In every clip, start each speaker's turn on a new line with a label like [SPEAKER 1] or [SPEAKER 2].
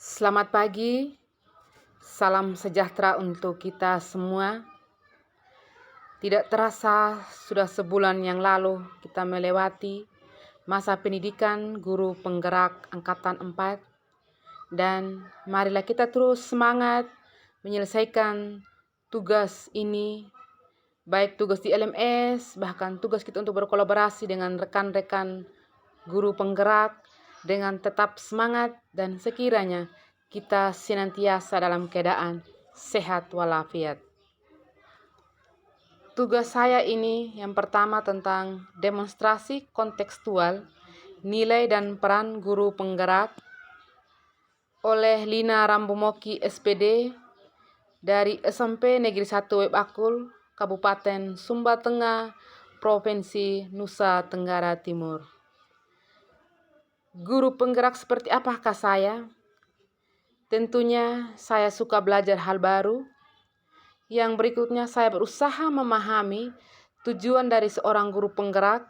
[SPEAKER 1] Selamat pagi, salam sejahtera untuk kita semua. Tidak terasa sudah sebulan yang lalu kita melewati masa pendidikan guru penggerak Angkatan 4 dan marilah kita terus semangat menyelesaikan tugas ini, baik tugas di LMS, bahkan tugas kita untuk berkolaborasi dengan rekan-rekan guru penggerak dengan tetap semangat dan sekiranya kita senantiasa dalam keadaan sehat walafiat. Tugas saya ini yang pertama tentang demonstrasi kontekstual, nilai dan peran guru penggerak oleh Lina Rambumoki SPD dari SMP Negeri 1 Webakul, Kabupaten Sumba Tengah, Provinsi Nusa Tenggara Timur. Guru penggerak seperti apakah saya? Tentunya saya suka belajar hal baru. Yang berikutnya saya berusaha memahami tujuan dari seorang guru penggerak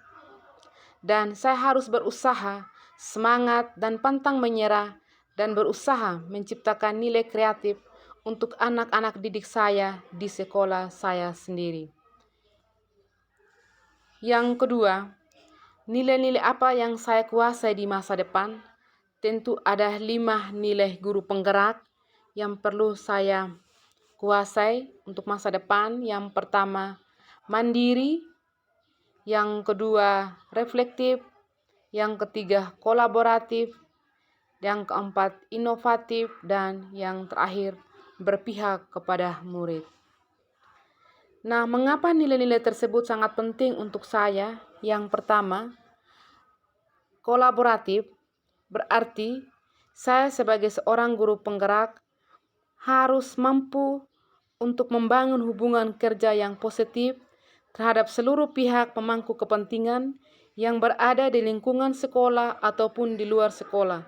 [SPEAKER 1] dan saya harus berusaha, semangat dan pantang menyerah dan berusaha menciptakan nilai kreatif untuk anak-anak didik saya di sekolah saya sendiri. Yang kedua, nilai-nilai apa yang saya kuasai di masa depan? Tentu ada 5 nilai guru penggerak yang perlu saya kuasai untuk masa depan. Yang pertama, mandiri. Yang kedua, reflektif. Yang ketiga, kolaboratif. Yang keempat, inovatif. Dan yang terakhir, berpihak kepada murid. Nah, mengapa nilai-nilai tersebut sangat penting untuk saya? Yang pertama, kolaboratif. Berarti saya sebagai seorang guru penggerak harus mampu untuk membangun hubungan kerja yang positif terhadap seluruh pihak pemangku kepentingan yang berada di lingkungan sekolah ataupun di luar sekolah.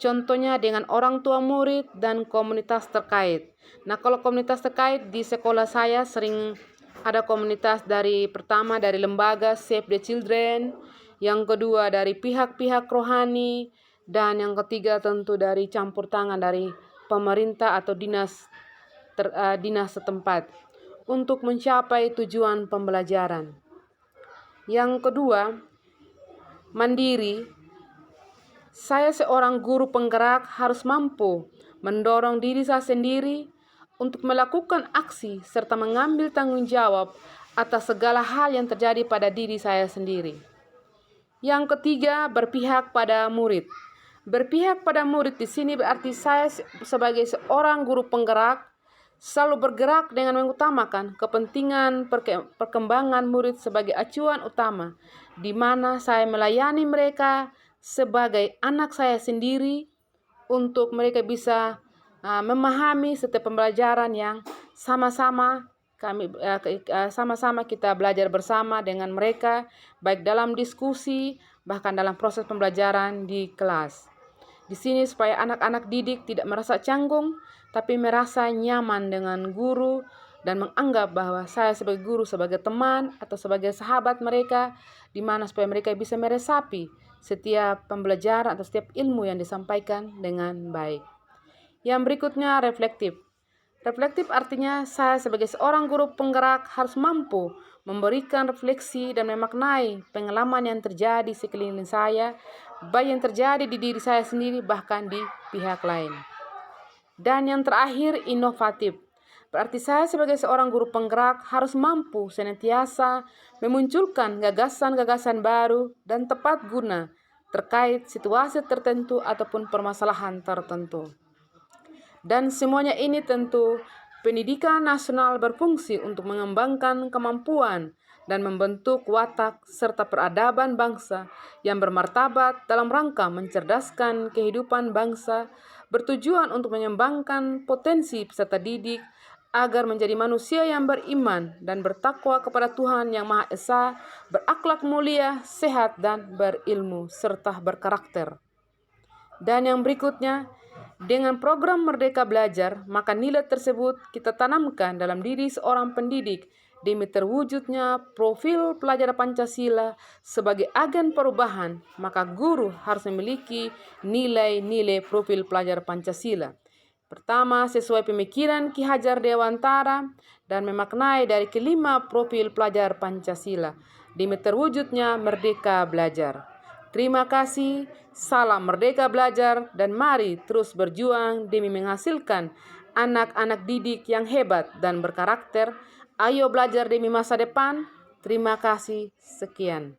[SPEAKER 1] Contohnya dengan orang tua murid dan komunitas terkait. Nah, kalau komunitas terkait di sekolah saya sering ada komunitas pertama dari lembaga Save the Children, yang kedua dari pihak-pihak rohani, dan yang ketiga tentu dari campur tangan dari pemerintah atau dinas setempat untuk mencapai tujuan pembelajaran. Yang kedua, mandiri. Saya seorang guru penggerak harus mampu mendorong diri saya sendiri untuk melakukan aksi serta mengambil tanggung jawab atas segala hal yang terjadi pada diri saya sendiri. Yang ketiga, berpihak pada murid. Berpihak pada murid di sini berarti saya sebagai seorang guru penggerak selalu bergerak dengan mengutamakan kepentingan perkembangan murid sebagai acuan utama, di mana saya melayani mereka sebagai anak saya sendiri untuk mereka bisa memahami setiap pembelajaran yang sama-sama kita belajar bersama dengan mereka, baik dalam diskusi, bahkan dalam proses pembelajaran di kelas. Di sini supaya anak-anak didik tidak merasa canggung, tapi merasa nyaman dengan guru dan menganggap bahwa saya sebagai guru, sebagai teman atau sebagai sahabat mereka, di mana supaya mereka bisa meresapi setiap pembelajaran atau setiap ilmu yang disampaikan dengan baik. Yang berikutnya, reflektif. Reflektif artinya saya sebagai seorang guru penggerak harus mampu memberikan refleksi dan memaknai pengalaman yang terjadi sekeliling saya, baik yang terjadi di diri saya sendiri bahkan di pihak lain. Dan yang terakhir, inovatif. Berarti saya sebagai seorang guru penggerak harus mampu senantiasa memunculkan gagasan-gagasan baru dan tepat guna terkait situasi tertentu ataupun permasalahan tertentu. Dan semuanya ini tentu pendidikan nasional berfungsi untuk mengembangkan kemampuan dan membentuk watak serta peradaban bangsa yang bermartabat dalam rangka mencerdaskan kehidupan bangsa, bertujuan untuk mengembangkan potensi peserta didik agar menjadi manusia yang beriman dan bertakwa kepada Tuhan Yang Maha Esa, berakhlak mulia, sehat dan berilmu serta berkarakter. Dan yang berikutnya, dengan program Merdeka Belajar, maka nilai tersebut kita tanamkan dalam diri seorang pendidik demi terwujudnya profil pelajar Pancasila sebagai agen perubahan, maka guru harus memiliki nilai-nilai profil pelajar Pancasila. Pertama, sesuai pemikiran Ki Hajar Dewantara dan memaknai dari kelima profil pelajar Pancasila demi terwujudnya merdeka belajar. Terima kasih, salam merdeka belajar, dan mari terus berjuang demi menghasilkan anak-anak didik yang hebat dan berkarakter. Ayo belajar demi masa depan. Terima kasih, sekian.